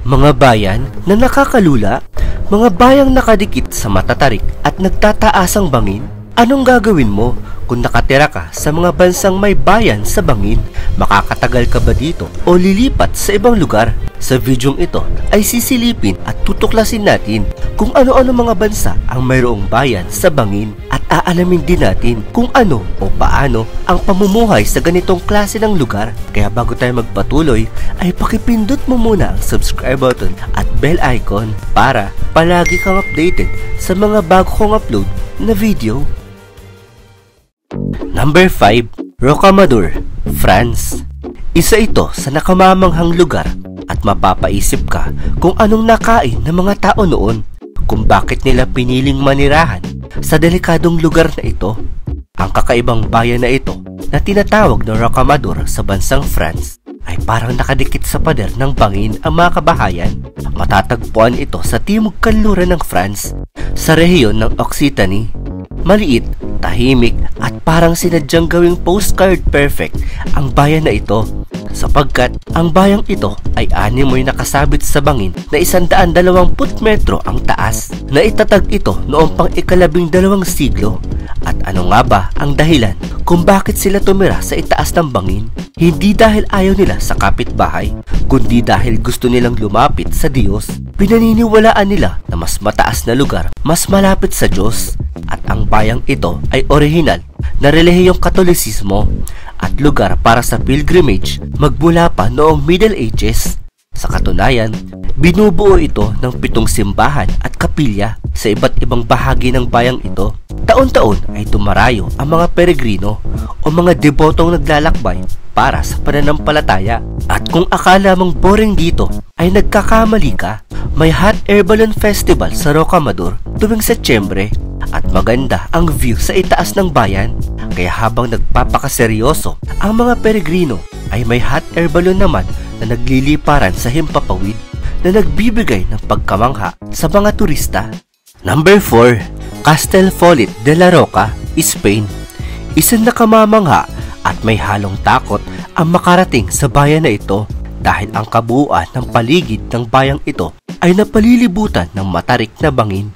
Mga bayan na nakakalula, mga bayang nakadikit sa matatarik at nagtataasang bangin. Anong gagawin mo kung nakatira ka sa mga bansang may bayan sa bangin? Makakatagal ka ba dito o lilipat sa ibang lugar? Sa videong ito ay sisilipin at tutuklasin natin kung ano-ano mga bansa ang mayroong bayan sa bangin at aalamin din natin kung ano o paano ang pamumuhay sa ganitong klase ng lugar. Kaya bago tayo magpatuloy ay pakipindot mo muna ang subscribe button at bell icon para palagi kang updated sa mga bago kong upload na video. Number 5. Rocamadour, France. Isa ito sa nakamamanghang lugar at mapapaisip ka kung anong nakain ng mga tao noon, kung bakit nila piniling manirahan sa delikadong lugar na ito. Ang kakaibang bayan na ito na tinatawag na Rocamadour sa bansang France ay parang nakadikit sa pader ng bangin ang mga kabahayan. Matatagpuan ito sa timog kanluran ng France, sa rehiyon ng Occitanie. Maliit, tahimik at parang sinadyang gawing postcard perfect ang bayan na ito, sapagkat ang bayang ito ay animoy nakasabit sa bangin na 120 metro ang taas. Naitatag ito noong pang ika-12 siglo. At ano nga ba ang dahilan kung bakit sila tumira sa itaas ng bangin? Hindi dahil ayaw nila sa kapitbahay, kundi dahil gusto nilang lumapit sa Diyos. Pinaniniwalaan nila na mas mataas na lugar, mas malapit sa Diyos. At ang bayang ito ay orihinal na relihiyong Katolisismo at lugar para sa pilgrimage magmula pa noong Middle Ages. Sa katunayan, binubuo ito ng 7 simbahan at kapilya sa iba't ibang bahagi ng bayang ito. Taon-taon ay dumarayo ang mga peregrino o mga debotong naglalakbay para sa pananampalataya. At kung akala mong boring dito ay nagkakamali ka, may Hot Air Balloon Festival sa Rocamadour tuwing Setyembre at maganda ang view sa itaas ng bayan. Kaya habang nagpapakaseryoso ang mga peregrino ay may hot air balloon naman na nagliliparan sa himpapawid na nagbibigay ng pagkamangha sa mga turista. Number 4. Castellfollit de la Roca, Spain. Isang nakamamangha at may halong takot ang makarating sa bayan na ito dahil ang kabuuan ng paligid ng bayang ito ay napalilibutan ng matarik na bangin.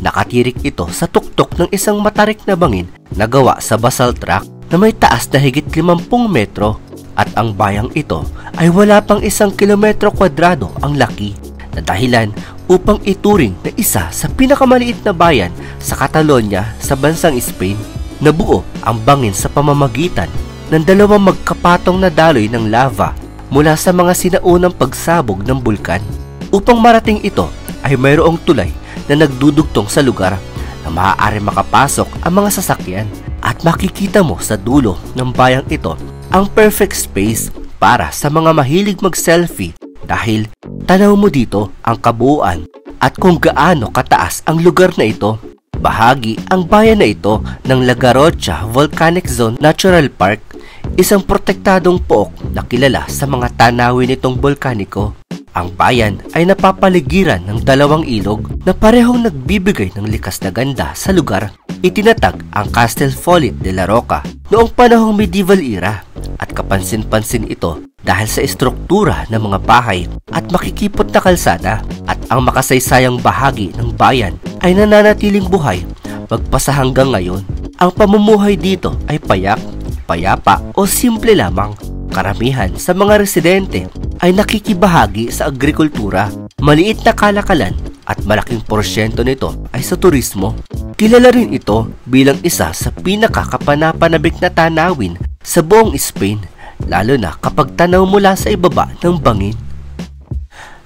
Nakatirik ito sa tuktok ng isang matarik na bangin na gawa sa basalt rock na may taas na higit 50 metro. At ang bayang ito ay wala pang 1 kilometro kwadrado ang laki, na dahilan upang ituring na isa sa pinakamaliit na bayan sa Catalonia sa bansang Spain. Nabuo ang bangin sa pamamagitan ng 2 magkapatong na daloy ng lava mula sa mga sinaunang pagsabog ng bulkan. Upang marating ito ay mayroong tulay na nagdudugtong sa lugar na maaari makapasok ang mga sasakyan, at makikita mo sa dulo ng bayang ito ang perfect space para sa mga mahilig mag-selfie dahil tanaw mo dito ang kabuuan at kung gaano kataas ang lugar na ito. Bahagi ang bayan na ito ng La Garrocha Volcanic Zone Natural Park, isang protektadong pook na kilala sa mga tanawin nitong bolkaniko. Ang bayan ay napapaligiran ng 2 ilog na parehong nagbibigay ng likas na ganda sa lugar. Itinatag ang Castellfollit de la Roca noong panahong medieval era at kapansin-pansin ito dahil sa estruktura ng mga bahay at makikipot na kalsada. At ang makasaysayang bahagi ng bayan ay nananatiling buhay magpasa hanggang ngayon. Ang pamumuhay dito ay payak, payapa o simple lamang. Karamihan sa mga residente ay nakikibahagi sa agrikultura. Maliit na kalakalan at malaking porsyento nito ay sa turismo. Kilala rin ito bilang isa sa pinakakapanapanabik na tanawin sa buong Spain, lalo na kapag tanaw mula sa ibaba ng bangin.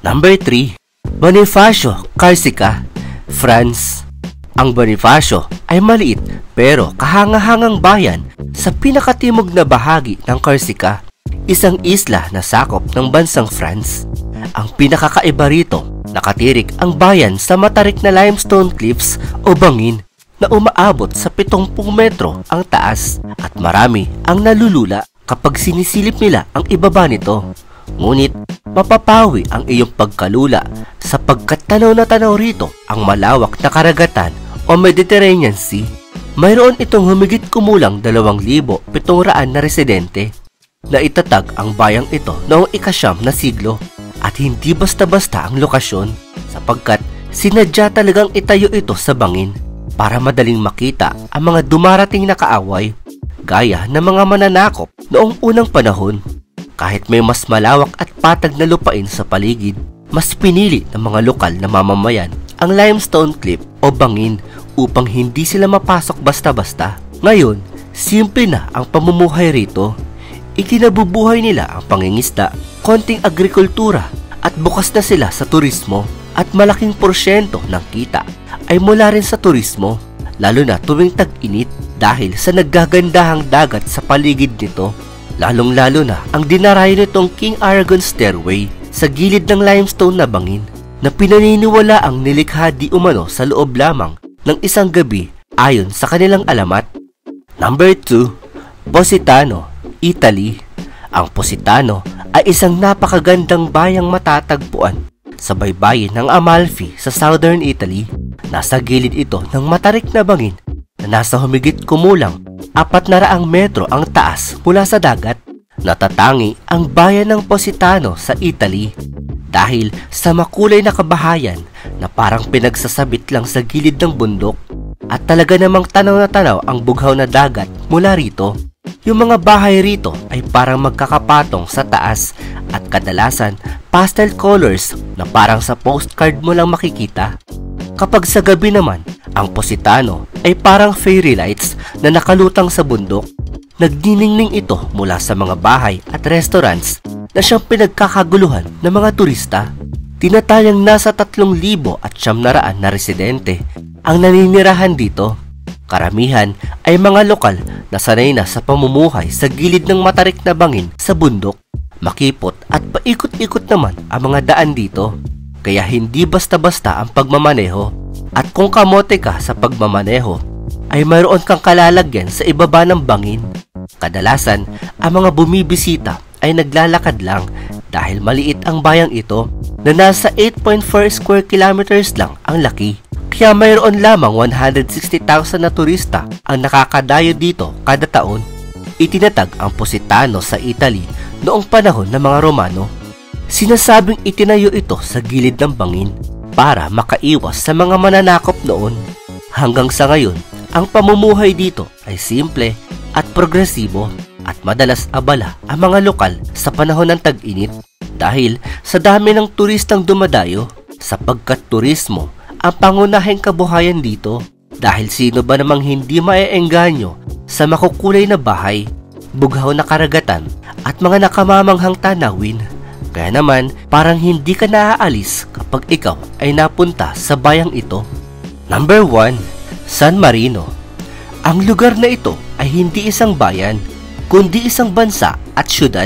Number 3. Bonifacio, Corsica, France. Ang Bonifacio ay maliit pero kahangahangang bayan sa pinakatimog na bahagi ng Corsica, isang isla na sakop ng bansang France. Ang pinakakaiba rito, nakatirik ang bayan sa matarik na limestone cliffs o bangin na umaabot sa 70 metro ang taas, at marami ang nalulula kapag sinisilip nila ang ibaba nito. Ngunit mapapawi ang iyong pagkalula sapagkat tanaw na tanaw rito ang malawak na karagatan o Mediterranean Sea. Mayroon itong humigit kumulang 2,700 na residente. Naitatag ang bayang ito noong ika-9 na siglo At hindi basta-basta ang lokasyon sapagkat sinadya talagang itayo ito sa bangin para madaling makita ang mga dumarating na kaaway gaya ng mga mananakop noong unang panahon. Kahit may mas malawak at patag na lupain sa paligid, mas pinili ng mga lokal na mamamayan ang limestone cliff o bangin upang hindi sila mapasok basta-basta. Ngayon, simple na ang pamumuhay rito. Ikinabubuhay nila ang pangingisda, konting agrikultura at bukas na sila sa turismo at malaking porsyento ng kita ay mula rin sa turismo lalo na tuwing tag-init dahil sa naggagandahang dagat sa paligid nito. Lalong-lalo na ang dinarayo nitong King Aragon Stairway sa gilid ng limestone na bangin na pinaniniwala ang nilikha di umano sa loob lamang ng isang gabi ayon sa kanilang alamat. Number 2. Positano, Italy. Ang Positano ay isang napakagandang bayang matatagpuan sa baybayin ng Amalfi sa southern Italy. Nasa gilid ito ng matarik na bangin na nasa humigit kumulang 400 metro ang taas mula sa dagat. Natatangi ang bayan ng Positano sa Italy dahil sa makulay na kabahayan na parang pinagsasabit lang sa gilid ng bundok at talaga namang tanaw na tanaw ang bughaw na dagat mula rito. Yung mga bahay rito ay parang magkakapatong sa taas at kadalasan pastel colors na parang sa postcard mo lang makikita. Kapag sa gabi naman, ang Positano ay parang fairy lights na nakalutang sa bundok. Nagniningning ito mula sa mga bahay at restaurants na siyang pinagkakaguluhan ng mga turista. Tinatayang nasa 3,900 na residente ang naninirahan dito. Karamihan ay mga lokal na sanay na sa pamumuhay sa gilid ng matarik na bangin sa bundok. Makipot at paikot-ikot naman ang mga daan dito, kaya hindi basta-basta ang pagmamaneho. At kung kamote ka sa pagmamaneho, ay mayroon kang kalalagyan sa ibaba ng bangin. Kadalasan, ang mga bumibisita ay naglalakad lang dahil maliit ang bayang ito na nasa 8.4 square kilometers lang ang laki. Kaya mayroon lamang 160,000 na turista ang nakakadayo dito kada taon. Itinatag ang Positano sa Italy noong panahon ng mga Romano. Sinasabing itinayo ito sa gilid ng bangin para makaiwas sa mga mananakop noon. Hanggang sa ngayon, ang pamumuhay dito ay simple at progresibo at madalas abala ang mga lokal sa panahon ng tag-init dahil sa dami ng turistang dumadayo sapagkat turismo ang pangunahing kabuhayan dito dahil sino ba namang hindi maeengganyo sa makukulay na bahay, bughaw na karagatan at mga nakamamanghang tanawin. Kaya naman parang hindi ka naaalis kapag ikaw ay napunta sa bayang ito. Number 1. San Marino. Ang lugar na ito ay hindi isang bayan kundi isang bansa at syudad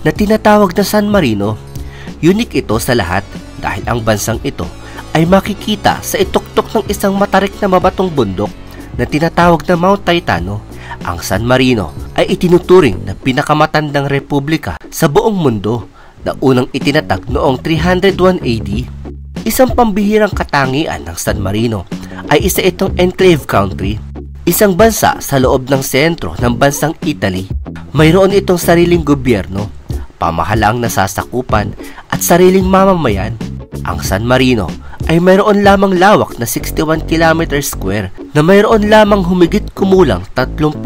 na tinatawag na San Marino. Unique ito sa lahat dahil ang bansang ito ay makikita sa ituktok ng isang matarik na mabatong bundok na tinatawag na Mount Titano. Ang San Marino ay itinuturing na pinakamatandang republika sa buong mundo na unang itinatag noong 301 AD. Isang pambihirang katangian ng San Marino ay isa itong enclave country, isang bansa sa loob ng sentro ng bansang Italy. Mayroon itong sariling gobyerno, pamahalaang nasasakupan at sariling mamamayan. Ang San Marino ay mayroon lamang lawak na 61 km square na mayroon lamang humigit kumulang 30,000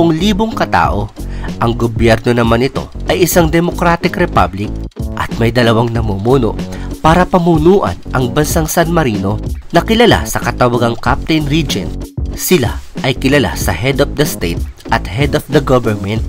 katao. Ang gobyerno naman nito ay isang democratic republic at may dalawang namumuno para pamunuan ang bansang San Marino na kilala sa katawagang Captain Regent. Sila ay kilala sa Head of the State at Head of the Government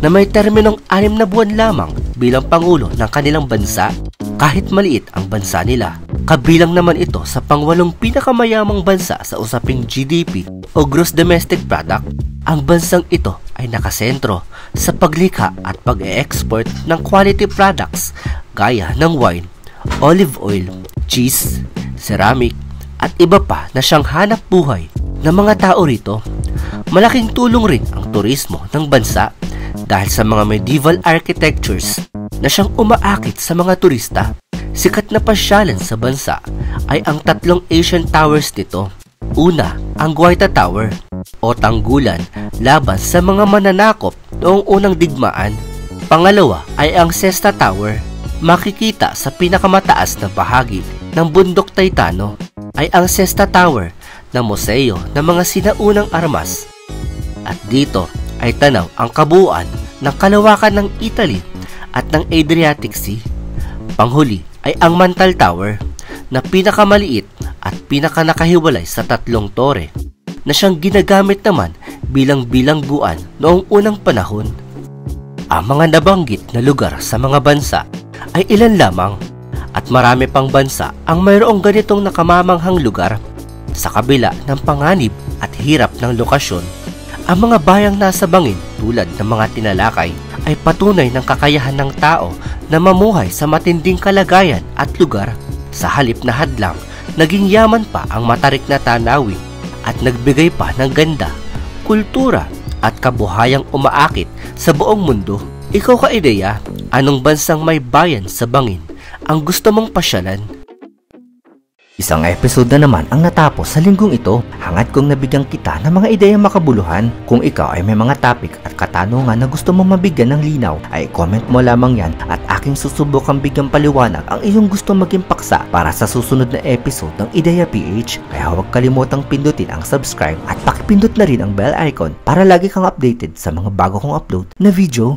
na may terminong 6 na buwan lamang bilang pangulo ng kanilang bansa. Kahit maliit ang bansa nila, kabilang naman ito sa pang-8 pinakamayamang bansa sa usaping GDP o Gross Domestic Product. Ang bansang ito ay nakasentro sa paglikha at pag-e-export ng quality products gaya ng wine, olive oil, cheese, ceramic at iba pa na siyang hanap buhay ng mga tao rito. Malaking tulong rin ang turismo ng bansa dahil sa mga medieval architectures na siyang umaakit sa mga turista. Sikat na pasyalan sa bansa ay ang 3 Asian Towers nito. Una, ang Guaita Tower o tanggulan laban sa mga mananakop noong unang digmaan. Pangalawa ay ang Cesta Tower makikita sa pinakamataas na bahagi ng bundok Taytano ay ang Sesta Tower na museo ng mga sinaunang armas. At dito ay tanaw ang kabuuan ng kalawakan ng Italy at ng Adriatic Sea. Panghuli ay ang Mantal Tower na pinakamaliit at pinakanakahiwalay sa tatlong tore na siyang ginagamit naman bilang bilangguan noong unang panahon. Ang mga nabanggit na lugar sa mga bansa ay ilan lamang at marami pang bansa ang mayroong ganitong nakamamanghang lugar. Sa kabila ng panganib at hirap ng lokasyon, ang mga bayang nasa bangin tulad ng mga tinalakay ay patunay ng kakayahan ng tao na mamuhay sa matinding kalagayan at lugar. Sa halip na hadlang, naging yaman pa ang matarik na tanawin at nagbigay pa ng ganda, kultura at kabuhayang umaakit sa buong mundo. Ikaw ka-ideya, anong bansang may bayan sa bangin ang gusto mong pasyalan? Isang episode na naman ang natapos sa linggong ito. Hangad kong nabigyan kita ng mga ideyang makabuluhan. Kung ikaw ay may mga topic at katanungan na gusto mong mabigyan ng linaw, ay comment mo lamang yan at aking susubukang bigyan paliwanag ang iyong gusto maging paksa para sa susunod na episode ng Ideya PH. Kaya huwag kalimutang pindutin ang subscribe at pakipindot na rin ang bell icon para lagi kang updated sa mga bago kong upload na video.